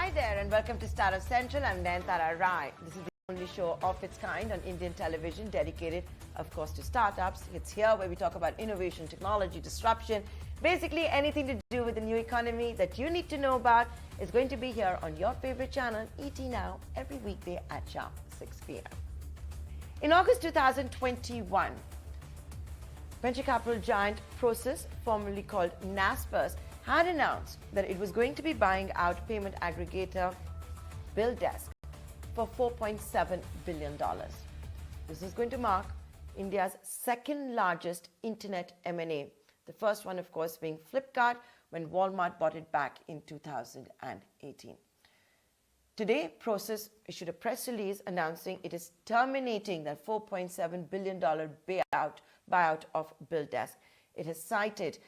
Hi there and welcome to Startup Central. I'm Nayantara. This is the only show of its kind on Indian television dedicated, of course, to startups. It's here where we talk about innovation, technology, disruption, basically anything to do with the new economy that you need to know about is going to be here on your favorite channel, ET Now, every weekday at sharp 6 p.m. In August 2021, venture capital giant Prosus, formerly called Naspers, had announced that it was going to be buying out payment aggregator BillDesk for $4.7 billion. This is going to mark India's second largest internet M&A. The first one, of course, being Flipkart when Walmart bought it back in 2018. Today, Prosus issued a press release announcing it is terminating that $4.7 billion buyout of BillDesk. It has cited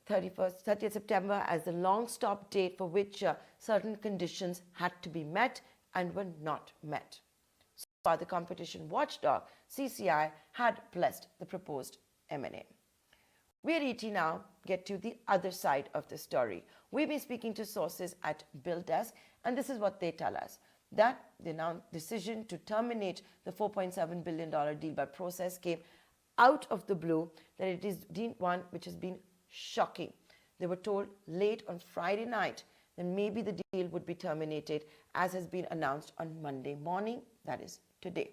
30th September as the long stop date for which certain conditions had to be met and were not met. So far, the competition watchdog, CCI, had blessed the proposed M&A. We at ET Now get to the other side of the story. We've been speaking to sources at BillDesk, and this is what they tell us. That the decision to terminate the $4.7 billion deal by Prosus came out of the blue, that it is one which has been shocking. They were told late on Friday night that maybe the deal would be terminated, as has been announced on Monday morning, that is today.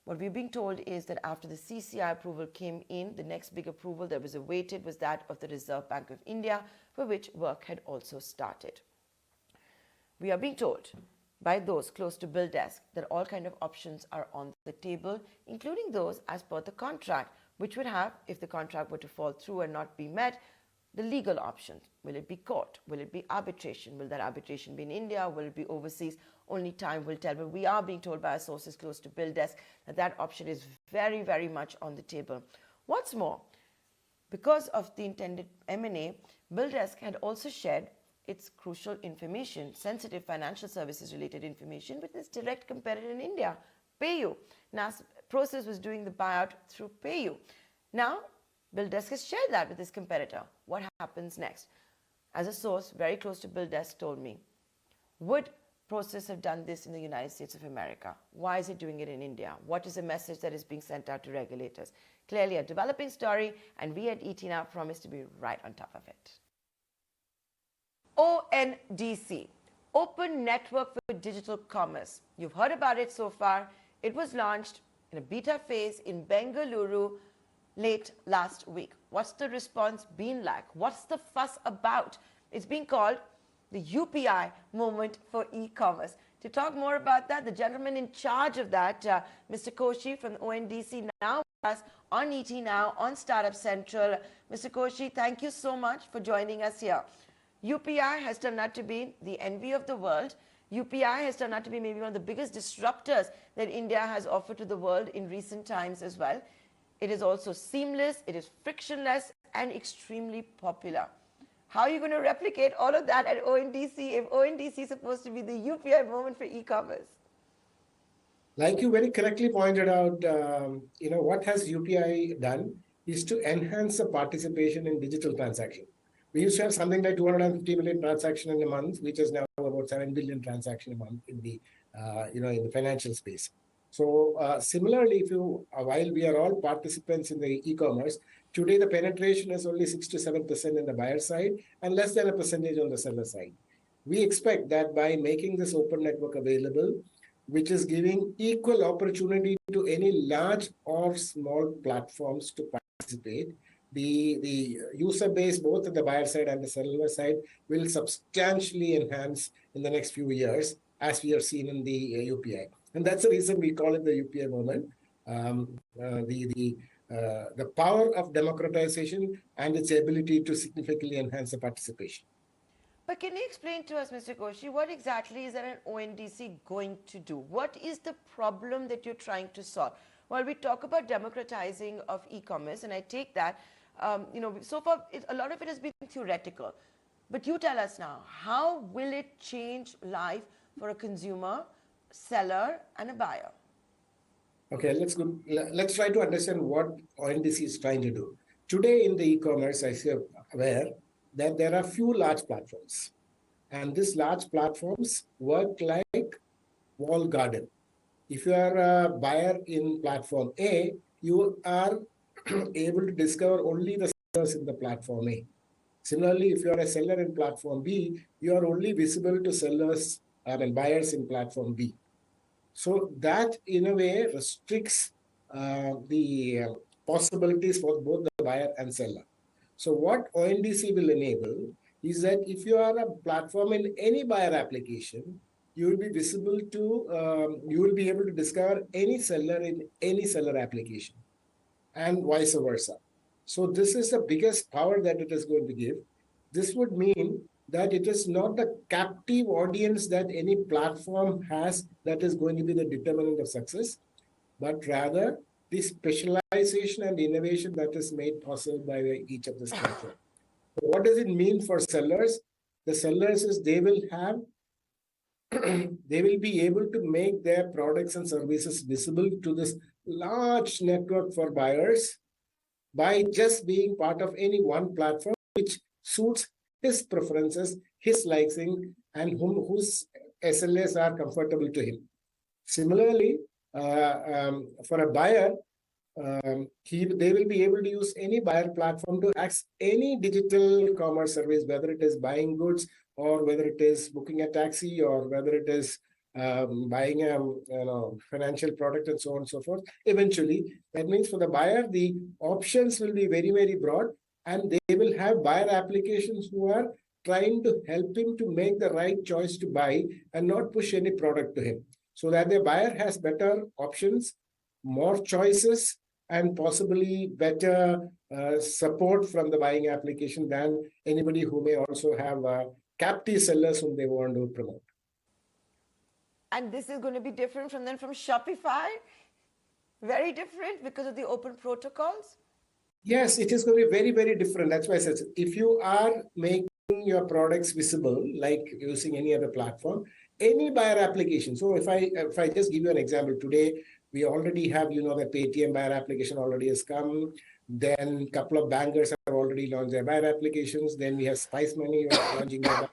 What we're being told is that after the CCI approval came in, the next big approval that was awaited was that of the Reserve Bank of India, for which work had also started. We are being told by those close to BillDesk that all kind of options are on the table, including those as per the contract, which would have, if the contract were to fall through and not be met, the legal options. Will it be court? Will it be arbitration? Will that arbitration be in India? Will it be overseas? Only time will tell. But we are being told by our sources close to BillDesk that that option is very, very much on the table. What's more, because of the intended M&A, BillDesk had also shared its crucial information, sensitive financial services related information, with its direct competitor in India, PayU. Prosus was doing the buyout through PayU. Now, BillDesk has shared that with its competitor. What happens next? As a source very close to BillDesk told me, would Prosus have done this in the United States of America? Why is it doing it in India? What is the message that is being sent out to regulators? Clearly a developing story, and we at ET Now promise to be right on top of it. ONDC, Open Network for Digital Commerce. You've heard about it so far. It was launched in a beta phase in Bengaluru late last week. What's the response been like? What's the fuss about? It's being called the UPI moment for e-commerce. To talk more about that, the gentleman in charge of that, Mr. Koshy from the ONDC, now with us on ET Now, on Startup Central. Mr. Koshy, thank you so much for joining us here. UPI has turned out to be the envy of the world. UPI has turned out to be maybe one of the biggest disruptors that India has offered to the world in recent times as well. It is also seamless, it is frictionless, and extremely popular. How are you going to replicate all of that at ONDC if ONDC is supposed to be the UPI moment for e-commerce? Like you very correctly pointed out, what has UPI done is to enhance the participation in digital transaction. We used to have something like 250 million transactions in a month, which is now about 7 billion transactions a month in the, in the financial space. So similarly, while we are all participants in the e-commerce, today the penetration is only 6 to 7% in the buyer side and less than a percentage on the seller side. We expect that by making this open network available, which is giving equal opportunity to any large or small platforms to participate, the user base, both at the buyer side and the seller side, will substantially enhance in the next few years, as we have seen in the UPI. And that's the reason we call it the UPI moment. The power of democratization and its ability to significantly enhance the participation. But can you explain to us, Mr. Koshy, what exactly is that an ONDC going to do? What is the problem that you're trying to solve? Well, we talk about democratizing of e-commerce, and I take that, so far a lot of it has been theoretical. But you tell us now, how will it change life for a consumer, seller, and a buyer? Okay, let's try to understand what ONDC is trying to do. Today in the e-commerce, I see aware that there are few large platforms. And these large platforms work like walled garden. If you are a buyer in platform A, you are able to discover only the sellers in the platform A. Similarly, if you are a seller in platform B, you are only visible to sellers, buyers in platform B. So that, in a way, restricts the possibilities for both the buyer and seller. So what ONDC will enable is that if you are a platform in any buyer application, you will be visible to, you will be able to discover any seller in any seller application, and vice versa. So this is the biggest power that it is going to give. This would mean that it is not the captive audience that any platform has that is going to be the determinant of success, but rather the specialization and innovation that is made possible by each of this platform. What does it mean for sellers? The sellers is they will have they will be able to make their products and services visible to this large network for buyers by just being part of any one platform which suits his preferences, his liking, and whose SLAs are comfortable to him. Similarly, for a buyer, they will be able to use any buyer platform to access any digital commerce service, whether it is buying goods or whether it is booking a taxi or whether it is buying a financial product and so on and so forth. Eventually, that means for the buyer, the options will be very, very broad, and they will have buyer applications who are trying to help him to make the right choice to buy and not push any product to him, so that the buyer has better options, more choices, and possibly better support from the buying application than anybody who may also have captive sellers whom they want to promote. And this is going to be different from Shopify? Very different because of the open protocols? Yes, it is going to be very, very different. That's why I said, if you are making your products visible, like using any other platform, any buyer application. So if I just give you an example, today, we already have, the Paytm buyer application already has come. Then a couple of bankers have already launched their buyer applications. Then we have Spice Money launching their buyer.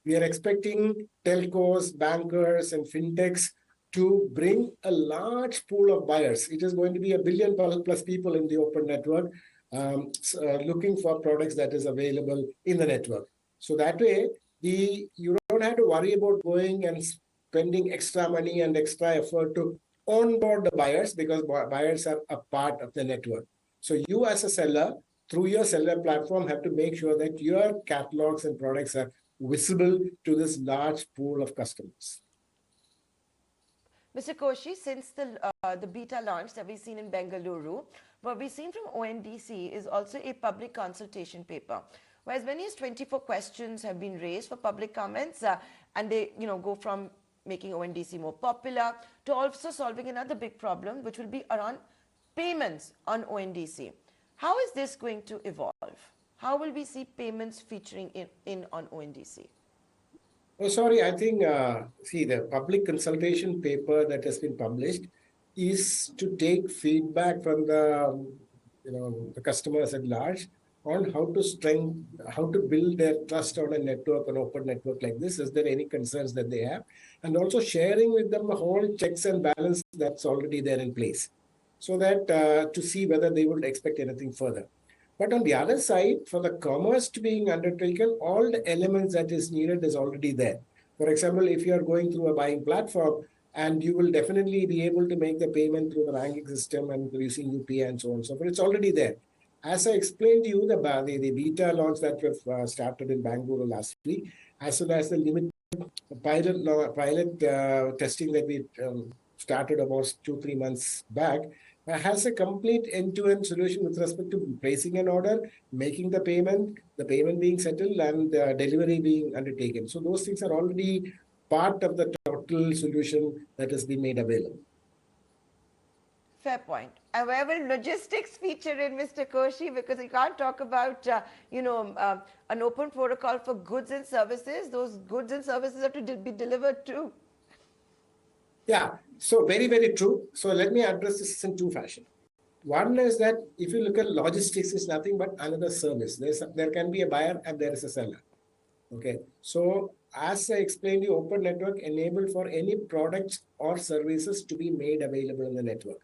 We are expecting telcos, bankers, and fintechs to bring a large pool of buyers. It is going to be 1 billion plus people in the open network looking for products that is available in the network. So that way, you don't have to worry about going and spending extra money and extra effort to onboard the buyers, because buyers are a part of the network. So you as a seller, through your seller platform, have to make sure that your catalogs and products are visible to this large pool of customers. Mr. Koshy, since the beta launch that we've seen in Bengaluru, what we've seen from ONDC is also a public consultation paper, where as many as 24 questions have been raised for public comments, and they go from making ONDC more popular to also solving another big problem, which will be around payments on ONDC. How is this going to evolve? How will we see payments featuring in on ONDC? Oh, sorry, I think, the public consultation paper that has been published is to take feedback from the customers at large on how to build their trust on a network, an open network like this. Is there any concerns that they have? And also sharing with them the whole checks and balance that's already there in place, so that to see whether they would expect anything further. But on the other side, for the commerce to being undertaken, all the elements that is needed is already there. For example, if you are going through a buying platform, and you will definitely be able to make the payment through the banking system and using UPI and so on and so forth, it's already there. As I explained to you, the beta launch that we've started in Bengaluru last week, as well as the limited pilot testing that we started about 2-3 months back, has a complete end-to-end solution with respect to placing an order, making the payment being settled, and delivery being undertaken. So those things are already part of the total solution that has been made available. Fair point. And where will logistics feature in, Mr. Koshy? Because you can't talk about, an open protocol for goods and services. Those goods and services have to be delivered too. Yeah, so very, very true. So let me address this in two fashions. One is that if you look at logistics, it's nothing but another service. There can be a buyer and there is a seller. Okay, so as I explained, the open network enabled for any products or services to be made available in the network.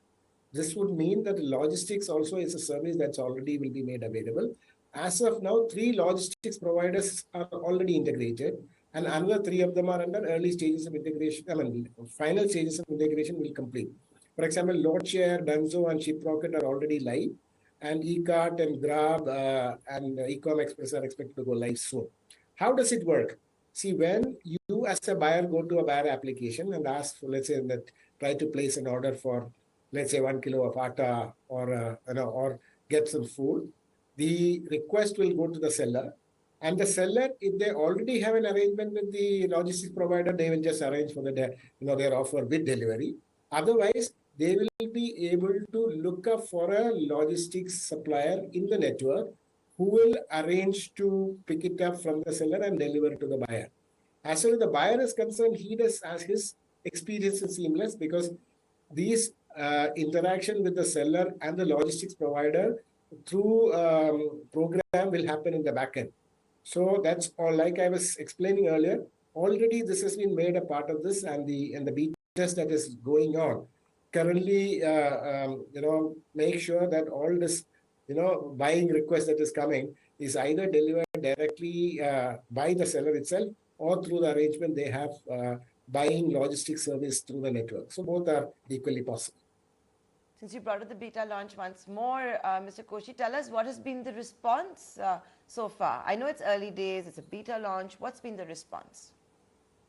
This would mean that logistics also is a service that's already will be made available. As of now, three logistics providers are already integrated, and another three of them are under early stages of integration. I mean, final stages of integration will complete. For example, Loadshare, Dunzo, and Shiprocket are already live, and eCart and Grab and Ecom Express are expected to go live soon. How does it work? See, when you as a buyer go to a buyer application and ask for, let's say, that try to place an order for, let's say, 1 kilo of atta or or get some food, the request will go to the seller, and the seller, if they already have an arrangement with the logistics provider, they will just arrange for their offer with delivery. Otherwise, they will be able to look up for a logistics supplier in the network who will arrange to pick it up from the seller and deliver it to the buyer. As far as the buyer is concerned, he does as his experience is seamless because these interaction with the seller and the logistics provider through program will happen in the backend. So that's all. Like I was explaining earlier, already this has been made a part of this, and the beta test that is going on currently, make sure that all this, buying request that is coming is either delivered directly by the seller itself or through the arrangement they have buying logistics service through the network. So both are equally possible. Since you brought up the beta launch once more, Mr. Koshy, tell us what has been the response so far. I know it's early days, it's a beta launch. What's been the response?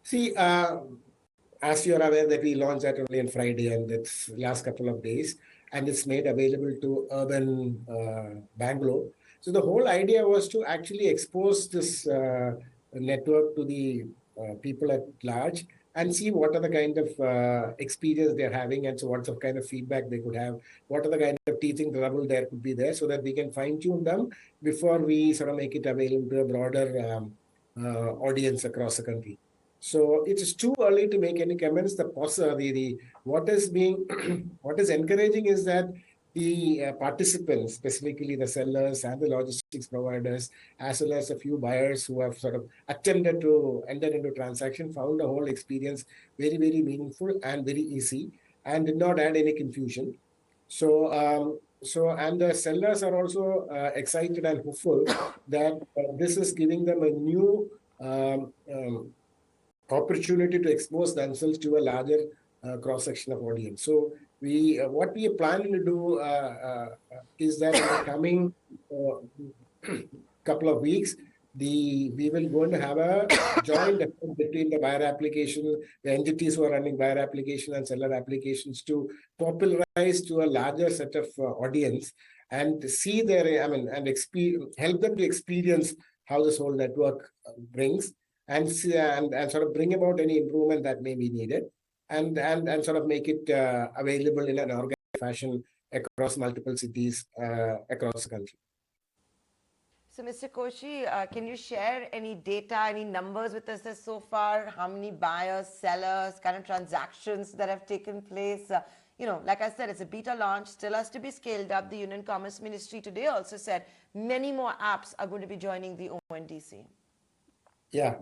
See, as you're aware that we launched that only on Friday and it's last couple of days, and it's made available to urban Bangalore. So the whole idea was to actually expose this network to the people at large and see what are the kind of experience they're having, and so what's the kind of feedback they could have, what are the kind of teething trouble there could be there, so that we can fine tune them before we sort of make it available to a broader audience across the country. So it is too early to make any comments. What is being what is encouraging is that the participants, specifically the sellers and the logistics providers, as well as a few buyers who have sort of attempted to enter into transaction, found the whole experience very, very meaningful and very easy, and did not add any confusion. And the sellers are also excited and hopeful that this is giving them a new opportunity to expose themselves to a larger cross section of audience. So what we are planning to do is that in the coming couple of weeks, we will going to have a joint effort between the buyer application, the entities who are running buyer application and seller applications to popularize to a larger set of audience and see and help them to experience how this whole network brings and sort of bring about any improvement that may be needed and sort of make it available in an organized fashion across multiple cities across the country. So, Mr. Koshy, can you share any data, any numbers with us so far? How many buyers, sellers, kind of transactions that have taken place? Like I said, it's a beta launch, still has to be scaled up. The Union Commerce Ministry today also said many more apps are going to be joining the ONDC. Yeah,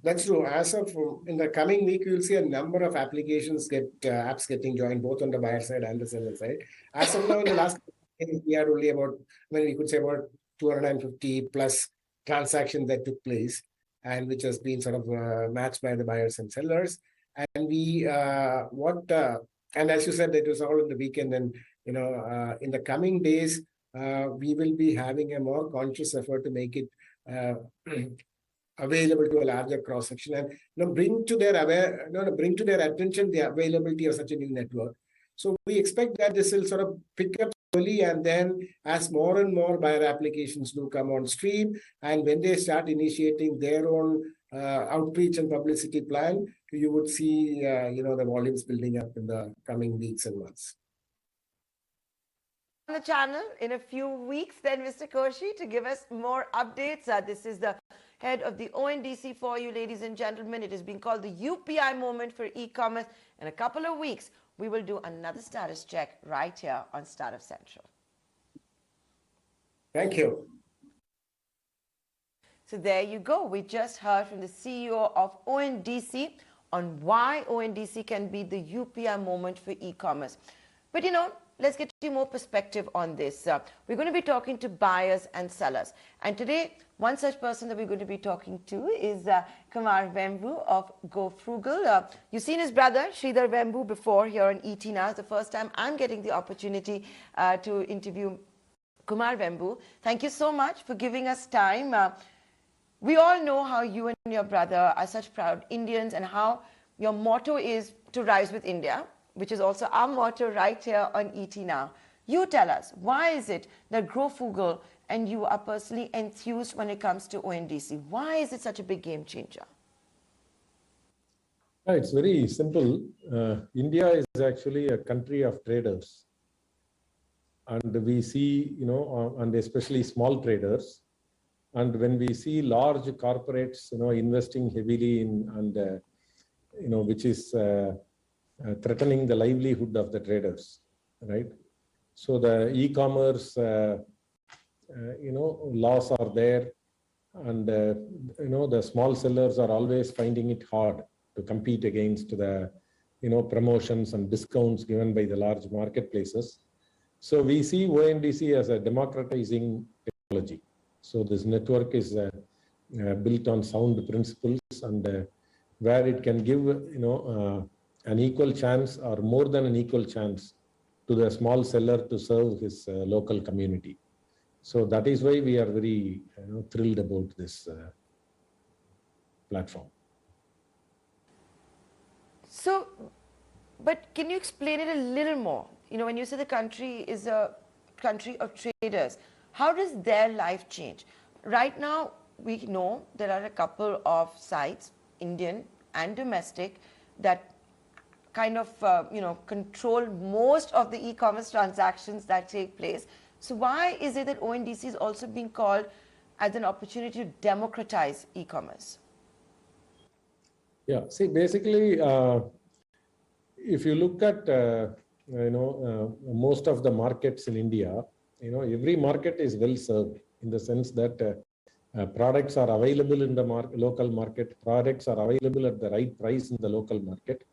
that's true. As of in the coming week, you'll see a number of applications apps getting joined both on the buyer side and the seller side. As of now, in the last we had only about, we could say about 250 plus transactions that took place, and which has been sort of matched by the buyers and sellers. And and as you said, it was all in the weekend, and in the coming days, we will be having a more conscious effort to make it available to a larger cross section and bring to their attention the availability of such a new network. So we expect that this will sort of pick up slowly, and then as more and more buyer applications do come on stream, and when they start initiating their own outreach and publicity plan, you would see the volumes building up in the coming weeks and months. On the channel in a few weeks then, Mr. Koshy, to give us more updates. This is the head of the ONDC for you, ladies and gentlemen. It has been called the UPI moment for e-commerce. In a couple of weeks, we will do another status check right here on Startup Central. Thank you. So there you go. We just heard from the CEO of ONDC on why ONDC can be the UPI moment for e-commerce. But let's get you more perspective on this. We're going to be talking to buyers and sellers. And today, one such person that we're going to be talking to is Kumar Vembu of GoFrugal. You've seen his brother, Sridhar Vembu, before here on ET Now. It's the first time I'm getting the opportunity to interview Kumar Vembu. Thank you so much for giving us time. We all know how you and your brother are such proud Indians and how your motto is to rise with India, which is also our motto right here on ET Now. You tell us, why is it that GoFrugal and you are personally enthused when it comes to ONDC? Why is it such a big game changer? It's very simple. India is actually a country of traders. And we see, and especially small traders. And when we see large corporates, investing heavily in, and, which is threatening the livelihood of the traders, right? So the e-commerce, laws are there, and, the small sellers are always finding it hard to compete against the, promotions and discounts given by the large marketplaces. So we see ONDC as a democratizing technology. So this network is built on sound principles, and where it can give, an equal chance or more than an equal chance to the small seller to serve his local community. So that is why we are very thrilled about this platform. So, but can you explain it a little more? When you say the country is a country of traders, how does their life change? Right now, we know there are a couple of sites, Indian and domestic, that kind of, control most of the e-commerce transactions that take place. So why is it that ONDC is also being called as an opportunity to democratize e-commerce? Yeah, see, basically, if you look at, most of the markets in India, every market is well served in the sense that products are available in the local market, products are available at the right price in the local market.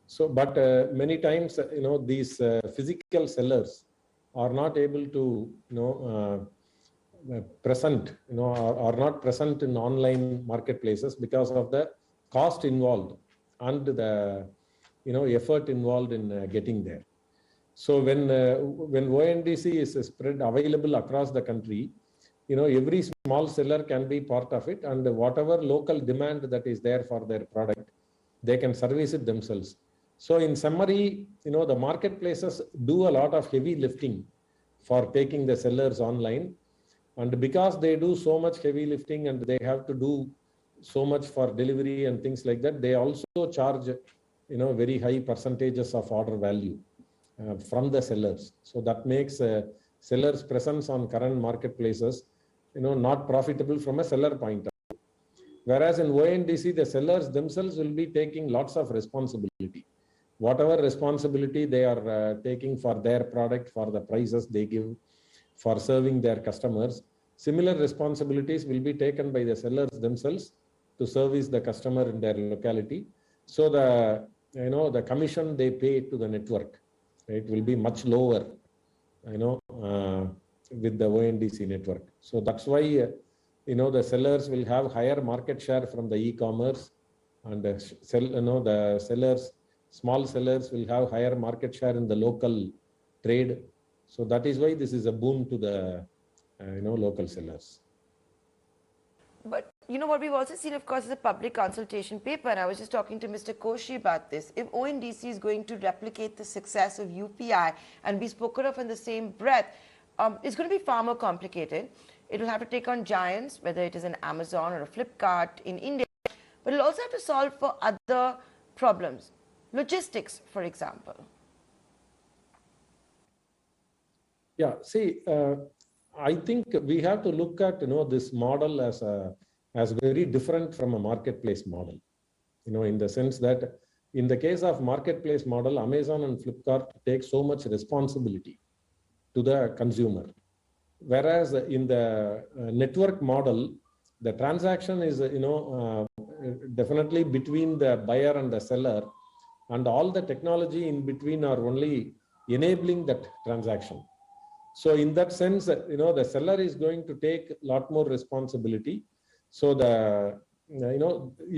So, but many times, these physical sellers are not able to, present, are not present in online marketplaces because of the cost involved and the, effort involved in getting there. So when ONDC is spread available across the country, every small seller can be part of it, and whatever local demand that is there for their product, they can service it themselves. So in summary, the marketplaces do a lot of heavy lifting for taking the sellers online. And because they do so much heavy lifting and they have to do so much for delivery and things like that, they also charge, very high percentages of order value from the sellers. So that makes sellers' presence on current marketplaces, not profitable from a seller point of view. Whereas in ONDC, the sellers themselves will be taking lots of responsibility. Whatever responsibility they are taking for their product, for the prices they give, for serving their customers, similar responsibilities will be taken by the sellers themselves to service the customer in their locality. So the, the commission they pay to the network, right, will be much lower, with the ONDC network. So that's why, the sellers will have higher market share from the e-commerce, and the sellers, small sellers will have higher market share in the local trade. So that is why this is a boom to the, local sellers. But what we've also seen, of course, is a public consultation paper. And I was just talking to Mr. Koshy about this. If ONDC is going to replicate the success of UPI and be spoken of in the same breath, it's going to be far more complicated. It will have to take on giants, whether it is an Amazon or a Flipkart in India. But it'll also have to solve for other problems. Logistics, for example. Yeah, see, I think we have to look at, this model as very different from a marketplace model, in the sense that in the case of marketplace model, Amazon and Flipkart take so much responsibility to the consumer. Whereas in the network model, the transaction is, definitely between the buyer and the seller, and all the technology in between are only enabling that transaction. So in that sense, the seller is going to take a lot more responsibility. So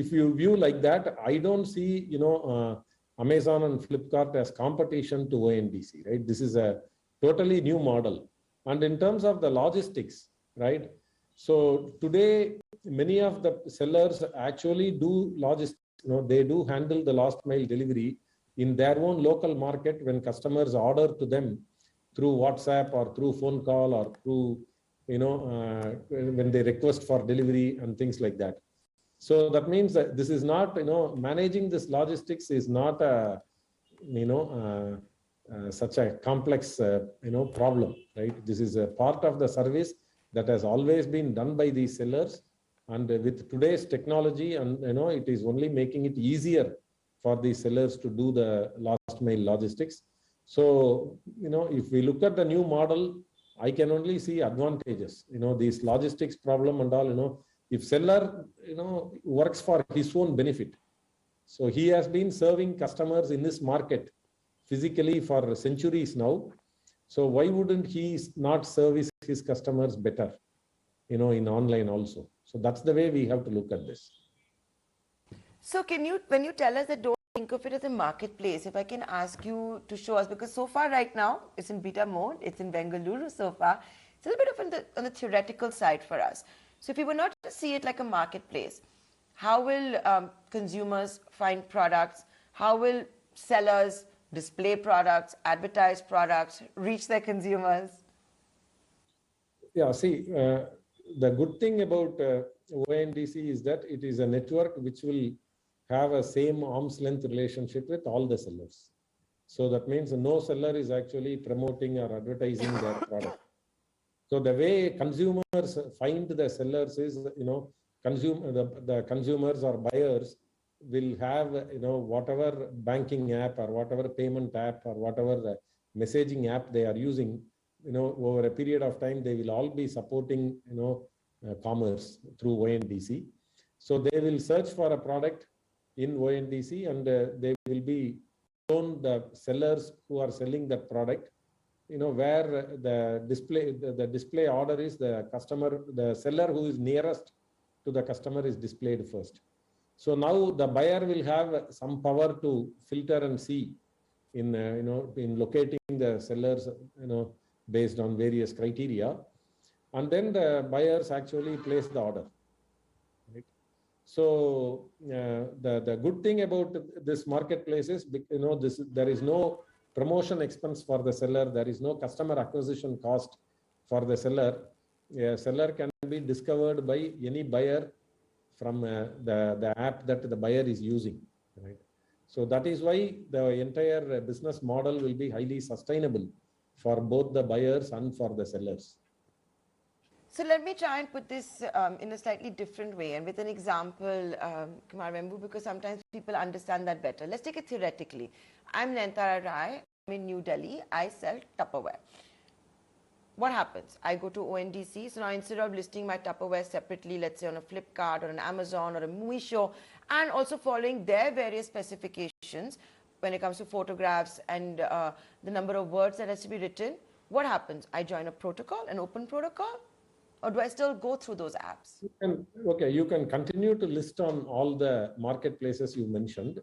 if you view like that, I don't see, Amazon and Flipkart as competition to ONDC, right? This is a totally new model. And in terms of the logistics, right? So today, many of the sellers actually do logistics, they do handle the last mile delivery in their own local market when customers order to them through WhatsApp or through phone call or through, when they request for delivery and things like that. So that means that this is not, managing this logistics is not a, such a complex, problem, right? This is a part of the service that has always been done by these sellers. And with today's technology, and, it is only making it easier for these sellers to do the last mile logistics. So, if we look at the new model, I can only see advantages, these logistics problem and all, if seller, works for his own benefit. So he has been serving customers in this market physically for centuries now. So why wouldn't he not service his customers better, in online also? So that's the way we have to look at this. So when you tell us that don't think of it as a marketplace, if I can ask you to show us, because so far right now, it's in beta mode, it's in Bengaluru so far, it's a little bit on the theoretical side for us. So if we were not to see it like a marketplace, how will consumers find products? How will sellers display products, advertise products, reach their consumers? Yeah, see, the good thing about ONDC is that it is a network which will have a same arm's length relationship with all the sellers. So that means no seller is actually promoting or advertising their product. So the way consumers find the sellers is, the consumers or buyers will have, whatever banking app or whatever payment app or whatever messaging app they are using, over a period of time, they will all be supporting, commerce through ONDC. So they will search for a product in ONDC, and they will be shown the sellers who are selling that product, where the display order is, the seller who is nearest to the customer is displayed first. So now the buyer will have some power to filter and see in locating the sellers, based on various criteria, and then the buyers actually place the order. Right? So the good thing about this marketplace is, there is no promotion expense for the seller. There is no customer acquisition cost for the seller. A seller can be discovered by any buyer from the app that the buyer is using. Right? So that is why the entire business model will be highly sustainable for both the buyers and for the sellers. So let me try and put this in a slightly different way and with an example, Kumar Vembu, because sometimes people understand that better. Let's take it theoretically. I'm Nayantara. I'm in New Delhi. I sell Tupperware. What happens? I go to ONDC. So now instead of listing my Tupperware separately, let's say on a Flipkart or an Amazon or a Meesho, and also following their various specifications when it comes to photographs and the number of words that has to be written, what happens? I join a protocol, an open protocol? Or do I still go through those apps? You can continue to list on all the marketplaces you mentioned,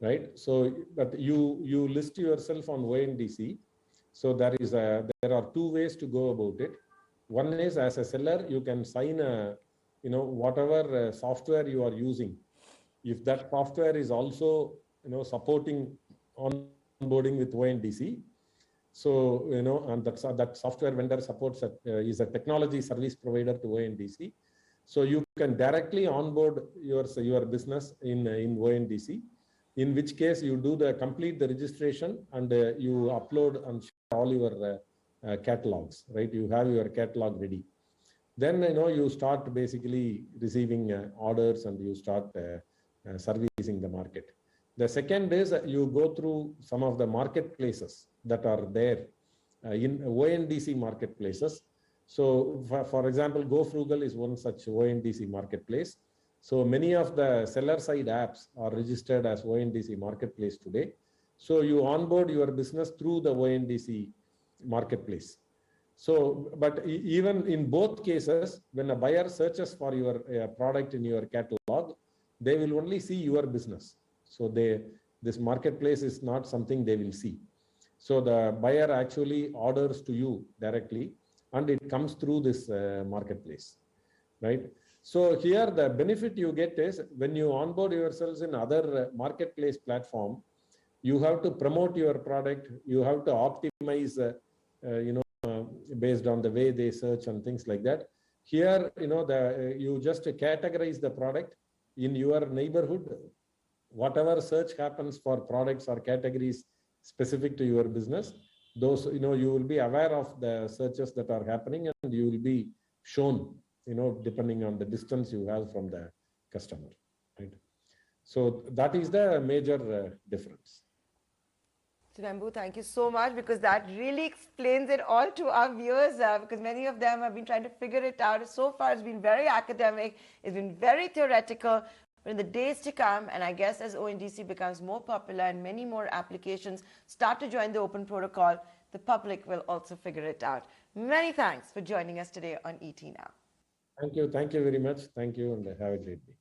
right? So, but you list yourself on ONDC. So there are two ways to go about it. One is, as a seller, you can sign whatever software you are using. If that software is also supporting onboarding with ONDC, so, and that software vendor supports is a technology service provider to ONDC. So you can directly onboard your business in ONDC, in which case you complete the registration and you upload and share all your catalogs, right? You have your catalog ready. Then, you start basically receiving orders and you start servicing the market. The second is you go through some of the marketplaces that are there in ONDC marketplaces. So for example, GoFrugal is one such ONDC marketplace. So many of the seller side apps are registered as ONDC marketplace today. So you onboard your business through the ONDC marketplace. So, but even in both cases, when a buyer searches for your product in your catalog, they will only see your business. So this marketplace is not something they will see. So the buyer actually orders to you directly, and it comes through this marketplace, right? So here the benefit you get is when you onboard yourselves in other marketplace platform, you have to promote your product, you have to optimize, based on the way they search and things like that. Here, you just categorize the product in your neighborhood. Whatever search happens for products or categories specific to your business, those, you will be aware of the searches that are happening, and you will be shown, depending on the distance you have from the customer, right? So that is the major difference. Vembu, thank you so much, because that really explains it all to our viewers, because many of them have been trying to figure it out. So far, it's been very academic, it's been very theoretical. But in the days to come, and I guess as ONDC becomes more popular and many more applications start to join the open protocol, the public will also figure it out. Many thanks for joining us today on ET Now. Thank you very much. Thank you, and have a great day.